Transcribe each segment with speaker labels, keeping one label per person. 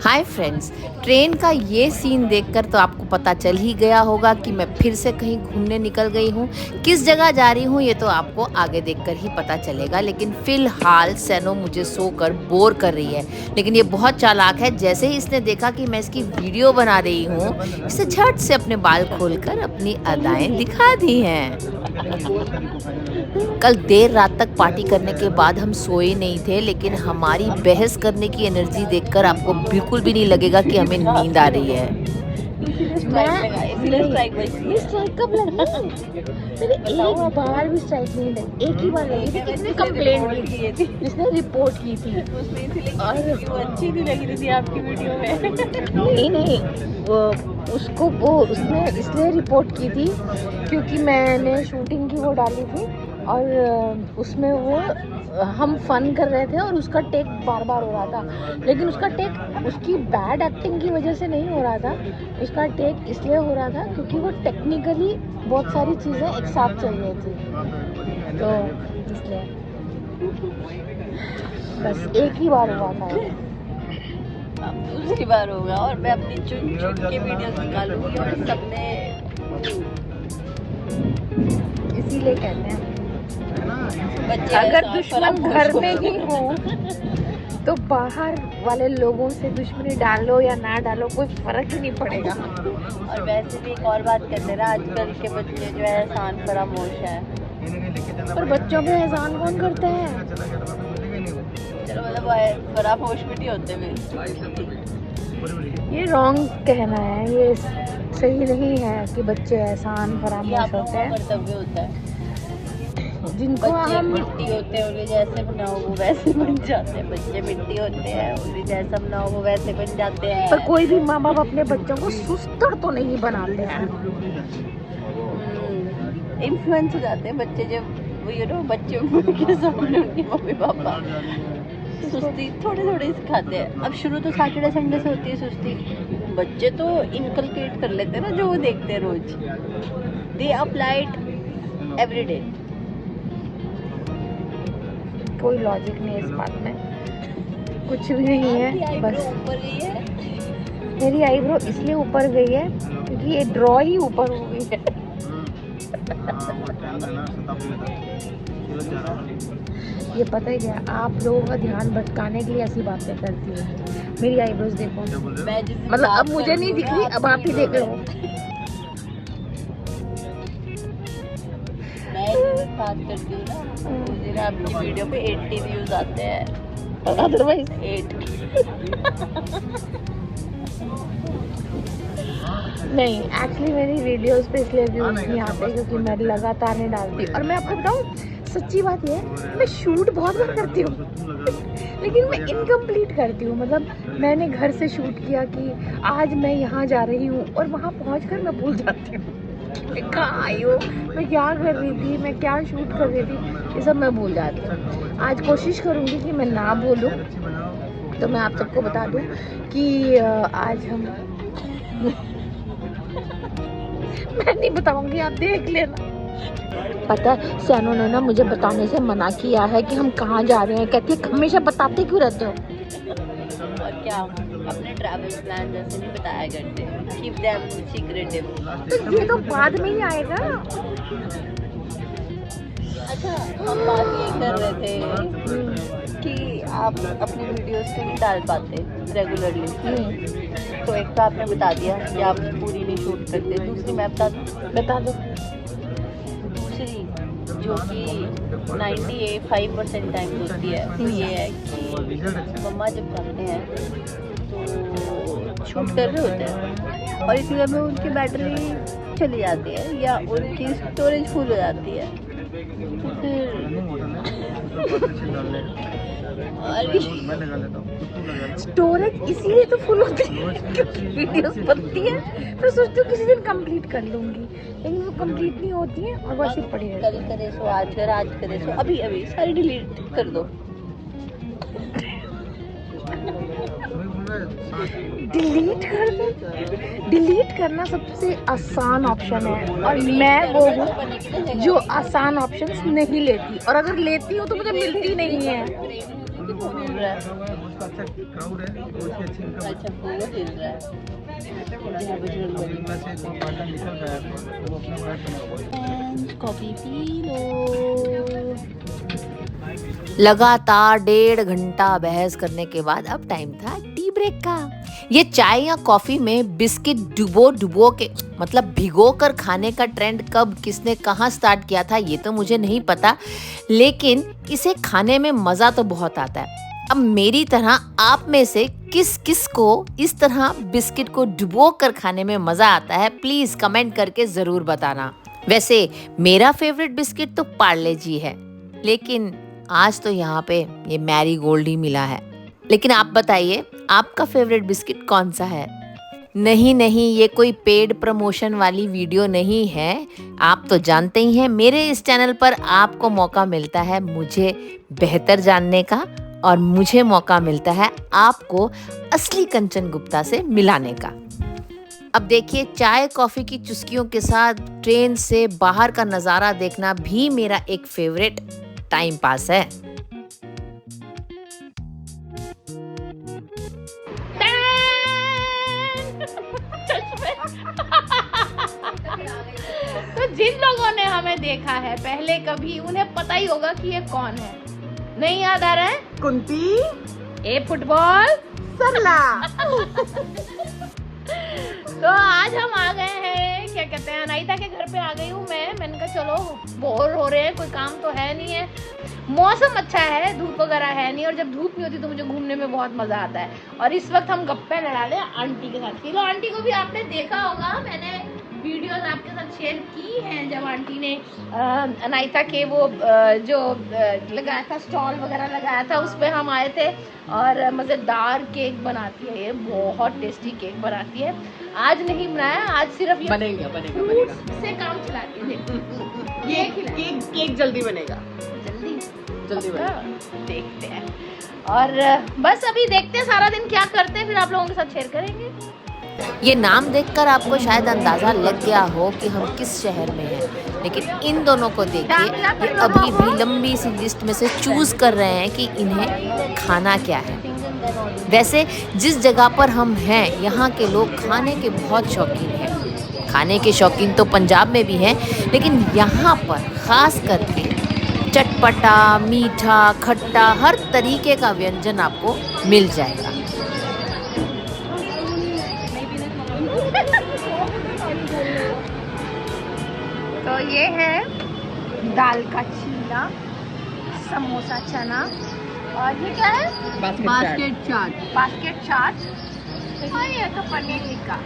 Speaker 1: Hi friends, train का ये scene देखकर तो आपको पता चल ही गया होगा कि मैं फिर से कहीं घूमने निकल गई हूँ। किस जगह जा रही हूँ ये तो आपको आगे देखकर ही पता चलेगा, लेकिन फिलहाल सैनो मुझे सोकर बोर कर रही है। लेकिन ये बहुत चालाक है, जैसे ही इसने देखा कि मैं इसकी वीडियो बना रही हूँ, इसे झट से अपने बाल खोलकर अपनी अदाएं दिखा दी हैं। कल देर रात तक पार्टी करने के बाद हम सोए नहीं थे, लेकिन हमारी बहस करने की एनर्जी देखकर आपको बिल्कुल भी नहीं लगेगा कि हमें नींद आ रही है।
Speaker 2: स्ट्राइक कब लगी? मैंने एक बार भी स्ट्राइक नहीं लगी, एक ही बार लगी थी। किसने कंप्लेंट की थी? जिसने रिपोर्ट की थी। और वो अच्छी नहीं लगी थी आपकी वीडियो में। नहीं, वो उसने इसलिए रिपोर्ट की थी क्योंकि मैंने शूटिंग की वो डाली थी और उसमें वो हम फन कर रहे थे और उसका टेक बार बार हो रहा था। लेकिन उसका टेक उसकी बैड एक्टिंग की वजह से नहीं हो रहा था, उसका टेक इसलिए हो रहा था क्योंकि वो टेक्निकली बहुत सारी चीज़ें एक साथ चल रही थी, तो इसलिए बस एक ही बार हुआ था।
Speaker 3: अब दूसरी बार होगा और मैं अपनी चुन के वीडियोस निकालूंगी और सबने
Speaker 2: इसीलिए कहते हैं
Speaker 3: बच्चे
Speaker 2: अगर दुश्मन घर में ही हो तो बाहर वाले लोगों से दुश्मनी डालो या ना डालो कोई फर्क ही नहीं पड़ेगा।
Speaker 3: और वैसे भी एक और बात कहते हैं ना, आजकल के बच्चे जो है एहसान फरामोश है।
Speaker 2: पर बच्चों पे एहसान कौन करता है?
Speaker 3: चलो मतलब फरामोश भी नहीं होते वे।
Speaker 2: ये रॉन्ग कहना है, ये सही नहीं है कि बच्चे एहसान
Speaker 3: ये
Speaker 2: फरामोश
Speaker 3: आप लोगों
Speaker 2: होते
Speaker 3: का
Speaker 2: हैं।
Speaker 3: कर्तव्य होता है।
Speaker 2: जिनको
Speaker 3: बच्चे
Speaker 2: हम
Speaker 3: मिट्टी होते हैं, उन्हें जैसे बनाओ वो वैसे बन जाते हैं। बच्चे मिट्टी होते हैं, उन्हें जैसा बनाओ वो वैसे बन जाते हैं।
Speaker 2: पर कोई भी माँ बाप अपने बच्चों को सुस्तर तो नहीं बनाते हैं।
Speaker 3: इन्फ्लुएंस हो जाते हैं बच्चे जब वो बच्चे के सामने उनके मम्मी पापा सुस्ती थोड़े थोड़े सिखाते हैं। अब शुरू तो सैटरडे संडे से होती है सुस्ती, बच्चे तो इनकलकेट कर लेते हैं ना जो वो देखते हैं रोज। दे अप्लाइड एवरी डे।
Speaker 2: कोई लॉजिक नहीं इस बात में, कुछ भी नहीं है। बस
Speaker 3: ऊपर गई है,
Speaker 2: मेरी आईब्रो इसलिए ऊपर गई है क्योंकि ये ड्रॉ ही ऊपर हो गई है। ये पता ही क्या, आप लोगों का ध्यान भटकाने के लिए ऐसी बातें करती हूँ। मेरी आईब्रोज देखो, मतलब अब मुझे नहीं दिख रही, अब आप ही देख लो।
Speaker 3: मैं जिस बात करती हूँ ना, मुझे ना आपकी वीडियो पे 80 व्यूज आते हैं,
Speaker 2: अदरवाइज
Speaker 3: 8।
Speaker 2: नहीं, एक्चुअली मेरी वीडियोस पे इसलिए व्यूज नहीं आते क्योंकि मैं लगातार नहीं डालती। और मैं आपको बताऊँ, सच्ची बात ये है, मैं शूट बहुत बार करती हूँ लेकिन मैं इनकम्प्लीट करती हूँ। मतलब मैंने घर से शूट किया कि आज मैं यहाँ जा रही हूँ और वहाँ पहुँचकर मैं भूल जाती हूँ मैं कहाँ आई हूँ, मैं क्या कर रही थी, मैं क्या शूट कर रही थी, ये सब मैं भूल जाती हूँ। आज कोशिश करूँगी कि मैं ना भूलूँ। तो मैं आप सबको बता दूँ कि आज हम मैं नहीं बताऊंगी, आप देख लेना। पता है सैनो ने ना मुझे बताने से मना किया है कि हम कहाँ जा रहे हैं। कहती है हमेशा बताते क्यों रहते हो?
Speaker 3: और क्या, अपने ट्रैवल प्लान जैसे नहीं बताया करते, कीप देम सीक्रेटिव।
Speaker 2: तो ये तो बाद में ही आएगा।
Speaker 3: अच्छा, हम बात ये कर रहे थे कि आप अपनी वीडियोस क्यों नहीं डाल पाते रेगुलरली। तो एक तो आपने बता दिया कि आप पूरी नहीं शूट करते, दूसरी मैं
Speaker 2: बता दो।
Speaker 3: दूसरी जो कि 95% टाइम होती है वो ये है कि मम्मा जब जाते हैं तो शूट कर रहे होते हैं और इसी में उनकी बैटरी चली जाती है या उनकी स्टोरेज फुल हो जाती है, तो फिर
Speaker 2: स्टोरेज इसलिए तो फुल होती है क्योंकि वीडियोस बनती है, तो सोचती हूँ किसी दिन कंप्लीट कर लूँगी, लेकिन वो कंप्लीट नहीं होती है और वैसे पड़ी रहती
Speaker 3: कल करे सो आज कर, आज करे सो अभी अभी सारी डिलीट कर दो।
Speaker 2: डिलीट कर दो। डिलीट करना सबसे आसान ऑप्शन है और मैं वो हूँ जो आसान ऑप्शंस नहीं लेती, और अगर लेती हूँ तो मुझे मिलती नहीं है।
Speaker 3: कि फोन हिल रहा है?
Speaker 4: उसका अच्छा क्राउड है, बहुत ही अच्छी इनकम है।
Speaker 3: अच्छा फोन हिल रहा है। जय बजरंगबली।
Speaker 4: अभी से तो पार्टनर निकल गया है, वो अपना पार्ट बना हुआ है।
Speaker 3: Coffee P low.
Speaker 1: लगातार 1.5 घंटा बहस करने के बाद अब टाइम था टी ब्रेक का। ये चाय या कॉफी में बिस्किट डुबो के मतलब भिगो कर खाने का ट्रेंड कब किसने कहाँ स्टार्ट किया था ये तो मुझे नहीं पता, लेकिन इसे खाने में मज़ा तो बहुत आता है। अब मेरी तरह आप में से किस किस को इस तरह बिस्किट को डुबो कर खाने में मज़ा आता है, प्लीज़ कमेंट करके ज़रूर बताना। वैसे मेरा फेवरेट बिस्किट तो पार्ले जी है, लेकिन आज तो यहाँ पे ये मैरी गोल्ड ही मिला है। लेकिन आप बताइए आपका फेवरेट बिस्किट कौन सा है? नहीं, ये कोई पेड प्रमोशन वाली वीडियो नहीं है। आप तो जानते ही हैं मेरे इस चैनल पर आपको मौका मिलता है मुझे बेहतर जानने का, और मुझे मौका मिलता है आपको असली कंचन गुप्ता से मिलाने का। अब देखिए, चाय कॉफ़ी की चुस्कियों के साथ ट्रेन से बाहर का नज़ारा देखना भी मेरा एक फेवरेट टाइम पास है।
Speaker 2: तो जिन लोगों ने हमें देखा है पहले कभी, उन्हें पता ही होगा कि ये कौन है। नहीं याद आ रहा है?
Speaker 5: कुंती,
Speaker 2: ए फुटबॉल
Speaker 5: सरला।
Speaker 2: तो आज हम आ गए हैं, क्या कहते हैं, अनायिता के घर पे आ गई हूँ मैं। मैंने कहा चलो, बोर हो रहे हैं, कोई काम तो है नहीं है, मौसम अच्छा है, धूप वगैरह है नहीं, और जब धूप नहीं होती तो मुझे घूमने में बहुत मज़ा आता है। और इस वक्त हम गप्पे लड़ा रहे हैं आंटी के साथ। किलो आंटी को भी आपने देखा होगा, मैंने वीडियोस आपके साथ शेयर की हैं जब आंटी ने अनायिता के वो जो लगाया था, स्टॉल वगैरह लगाया था, उस पर हम आए थे। और मज़ेदार केक बनाती है ये, बहुत टेस्टी केक बनाती है। आज नहीं बनाया, आज सिर्फ ये
Speaker 5: बनेगा
Speaker 2: फ्रूट्स से काम चलाती है। देखो,
Speaker 5: ये केक जल्दी बनेगा,
Speaker 2: जल्दी
Speaker 5: जल्दी बनेगा।
Speaker 2: देखते हैं। और बस अभी देखते हैं सारा दिन क्या करते हैं, फिर आप लोगों के साथ शेयर करेंगे।
Speaker 1: ये नाम देखकर आपको शायद अंदाज़ा लग गया हो कि हम किस शहर में हैं, लेकिन इन दोनों को देखिए, ये अभी भी लंबी सी लिस्ट में से चूज़ कर रहे हैं कि इन्हें खाना क्या है। वैसे जिस जगह पर हम हैं, यहाँ के लोग खाने के बहुत शौकीन हैं। खाने के शौकीन तो पंजाब में भी हैं, लेकिन यहाँ पर ख़ास करके चटपटा, मीठा, खट्टा, हर तरीके का व्यंजन आपको मिल जाएगा।
Speaker 2: तो ये है दाल का चीला, समोसा चना, और ये क्या है?
Speaker 3: बास्केट चाट।
Speaker 2: बास्केट चाट, और ये तो पनीर टिक्का।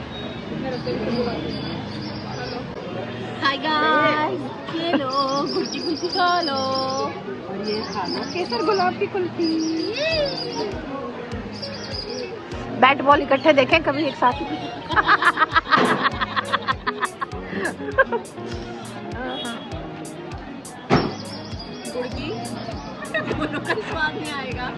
Speaker 3: हाय गाइस, ये लो कुल्फी कुल्फी खा लो, और ये खा लो केसर गुलाब की कुल्फी।
Speaker 2: बैट बॉल इकट्ठे देखें कभी एक साथ।
Speaker 3: गुड़की दोनों का स्वाद नहीं आएगा।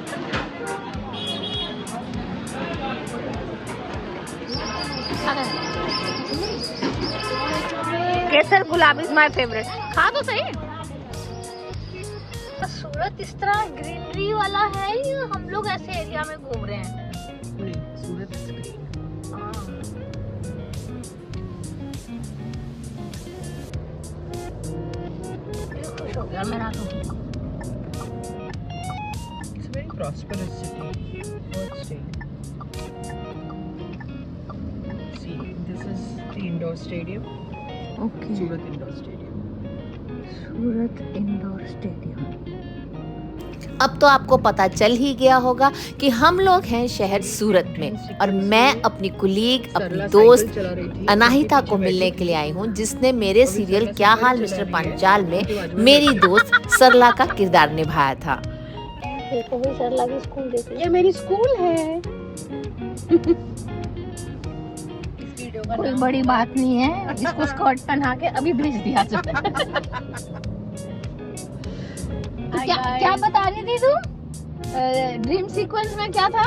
Speaker 2: केसर गुलाब इज माय फेवरेट। खा तो सही। सूरत इस तरह ग्रीनरी वाला है या हम लोग ऐसे एरिया में घूम रहे हैं? खुश हो गया मेरा तो।
Speaker 5: It's a very prosperous city. World state. See, this is the indoor stadium.
Speaker 1: Okay,
Speaker 5: Surat Indoor Stadium.
Speaker 1: Surat indoor stadium. अब तो आपको पता चल ही गया होगा कि हम लोग हैं शहर सूरत में, और मैं अपनी कुलीग, अपनी दोस्त अनाहिता को मिलने के लिए आई हूँ, जिसने मेरे सीरियल क्या हाल मिस्टर पांचाल में मेरी दोस्त सरला का किरदार निभाया था।
Speaker 2: देखो भाई, सरला की स्कूल देखो।
Speaker 3: ये मेरी स्कूल है।
Speaker 2: कोई बड़ी बात नहीं है, इसको स्कर्ट पहना के अभी भेज दिया जाए। क्या बता रही थी तू? ड्रीम सीक्वेंस में क्या था?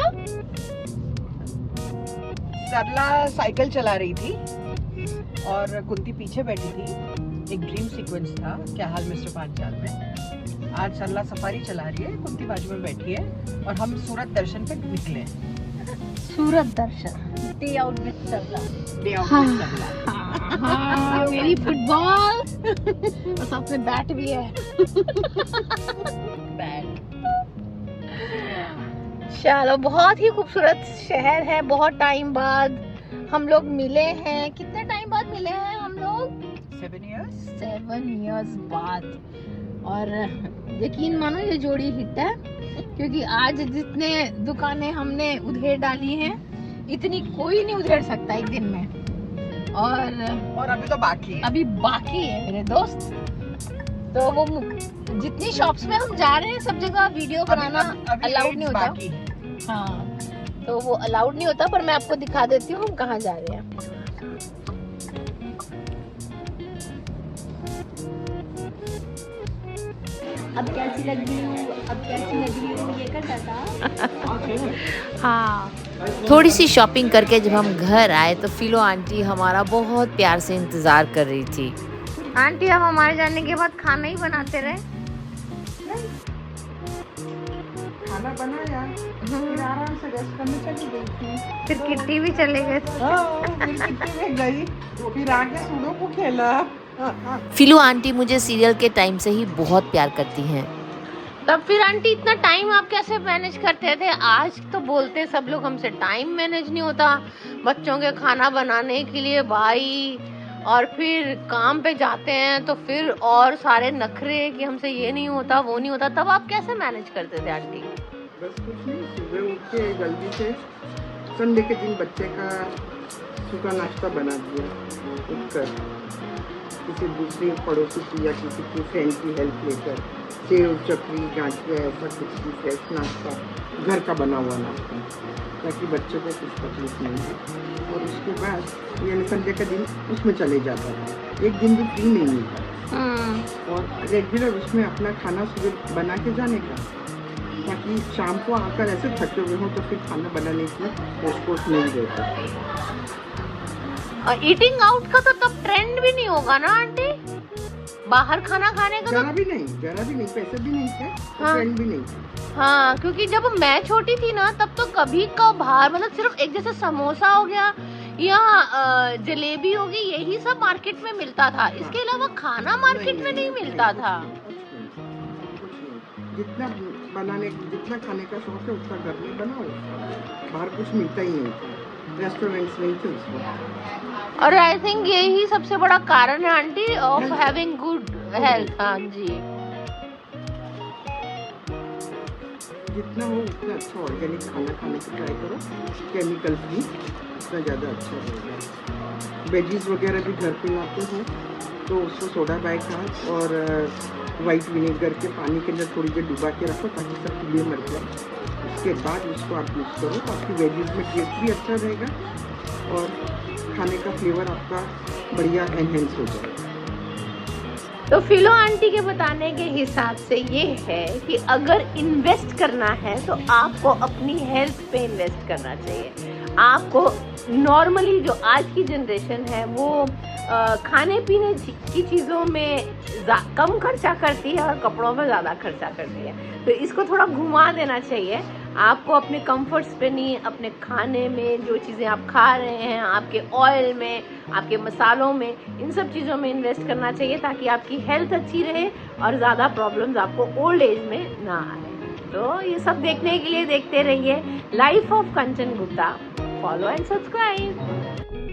Speaker 5: सरला साइकिल चला रही थी और कुंती पीछे बैठी थी। एक ड्रीम सीक्वेंस था क्या हाल मिस्टर पांचाल में। आज सल्ला सफारी चला रही है, कुंती बाजू में बैठी है और हम सूरत दर्शन पे निकले।
Speaker 2: सूरत दर्शन
Speaker 3: डे आउट विद सल्ला।
Speaker 5: डे आउट
Speaker 2: हाँ।
Speaker 5: में चलना।
Speaker 2: हाँ, मेरी फुटबॉल और साथ में बैट भी है।
Speaker 3: बैट।
Speaker 2: चलो, बहुत ही खूबसूरत शहर है। बहुत टाइम बाद हम लोग मिले हैं। कितने टाइम बाद मिले हैं हम लोग?
Speaker 5: 7 years।
Speaker 2: 7 years बाद। और यकीन मानो ये जोड़ी हिट है, क्योंकि आज जितने दुकानें हमने उधेड़ डाली हैं इतनी कोई नहीं उधेड़ सकता एक दिन में।
Speaker 5: और अभी तो बाकी है।
Speaker 2: अभी बाकी है मेरे दोस्त। तो वो जितनी शॉप्स में हम जा रहे हैं सब जगह वीडियो बनाना अलाउड नहीं होता।
Speaker 5: बाकी है।
Speaker 2: हाँ, तो वो अलाउड नहीं होता, पर मैं आपको दिखा देती हूँ हम कहाँ जा रहे हैं।
Speaker 3: अब कैसी लग रही हूँ, अब कैसी लग रही हूँ, ये करता था।
Speaker 2: हाँ,
Speaker 1: थोड़ी सी शॉपिंग करके जब हम घर आए तो फिलो आंटी हमारा बहुत प्यार से इंतज़ार कर रही थी।
Speaker 2: आंटी हम हमारे जाने के बाद खाना ही बनाते रहे।
Speaker 5: खाना बनाया, फिर आराम से रेस्ट करने चली गई थी।
Speaker 2: फिर किट्टी भी चले गए।
Speaker 5: फिर कितने में गई, फिर आके सुडो को खेला।
Speaker 1: फिलो आंटी मुझे सीरियल के टाइम से ही बहुत प्यार करती हैं।
Speaker 2: तब फिर आंटी इतना टाइम आप कैसे मैनेज करते थे? आज तो बोलते सब लोग हमसे टाइम मैनेज नहीं होता बच्चों के खाना बनाने के लिए भाई, और फिर काम पे जाते हैं तो फिर और सारे नखरे कि हमसे ये नहीं होता वो नहीं होता। तब आप कैसे मैनेज करते थे आंटी?
Speaker 4: बस कुछ नहीं, सुबह उठ के जल्दी से संडे के दिन बच्चे का सूखा नाश्ता बना दिया, उठकर किसी दूसरी पड़ोसी की या किसी की फ्रेंड की हेल्प लेकर सेव चकरी गांठिया ऐसा कुछ भी फ्रेश नाश्ता, घर का बना हुआ नाश्ता, ताकि बच्चों को कुछ तकलीफ नहीं हो। और उसके बाद यानी संडे का दिन उसमें चले जाता था, एक दिन भी फ्री नहीं मिलता। और रेगुलर उसमें अपना खाना सुबह बना के जाने का, ताकि शाम को आकर ऐसे थके हुए हों तो फिर खाना बनाने की कोशिश नहीं रहता।
Speaker 2: और ईटिंग आउट का तो तब ट्रेंड भी नहीं होगा ना आंटी, बाहर खाना खाने का?
Speaker 4: जरा भी नहीं, पैसे भी नहीं थे,
Speaker 2: हाँ।
Speaker 4: ट्रेंड भी नहीं।
Speaker 2: हाँ, क्योंकि जब मैं छोटी थी ना तब तो कभी का बाहर, मतलब सिर्फ एक जैसे समोसा हो गया या जलेबी हो गई, यही सब मार्केट में मिलता था। इसके अलावा खाना मार्केट में नहीं मिलता था।
Speaker 4: कुछ नहीं, जितना खाने का शौक है उतना घर में बनाओ, बाहर कुछ मिलता ही नहीं, रेस्टोरेंट्स नहीं थे उसमें।
Speaker 2: और आई थिंक यही सबसे बड़ा कारण है aunty of having good health. हाँ जी,
Speaker 4: जितना हो उतना अच्छा ऑर्गेनिक खाना खाने की ट्राई करो, केमिकल फ्री, उतना ज़्यादा अच्छा रहेगा। वेजीज वगैरह भी घर पे लाते हो तो उसको सोडा बाइकार्ब और वाइट विनेगर के पानी के अंदर थोड़ी देर डुबा के रखो ताकि सब कीड़े मर जाए। उसके बाद उसको आप यूज़ करो तो आपकी वेजीज में टेस्ट भी अच्छा रहेगा और खाने का फ्लेवर आपका बढ़िया एनहेंस हो जाएगा।
Speaker 2: तो फिलो आंटी के बताने के हिसाब से ये है कि अगर इन्वेस्ट करना है तो आपको अपनी हेल्थ पे इन्वेस्ट करना चाहिए। आपको नॉर्मली जो आज की जनरेशन है वो खाने पीने की चीज़ों में कम खर्चा करती है और कपड़ों में ज़्यादा खर्चा करती है, तो इसको थोड़ा घुमा देना चाहिए। आपको अपने कंफर्ट्स पे नहीं, अपने खाने में जो चीज़ें आप खा रहे हैं, आपके ऑयल में, आपके मसालों में, इन सब चीज़ों में इन्वेस्ट करना चाहिए ताकि आपकी हेल्थ अच्छी रहे और ज़्यादा प्रॉब्लम्स आपको ओल्ड एज में ना आए। तो ये सब देखने के लिए देखते रहिए life of Kanchan Gupta. Follow and subscribe.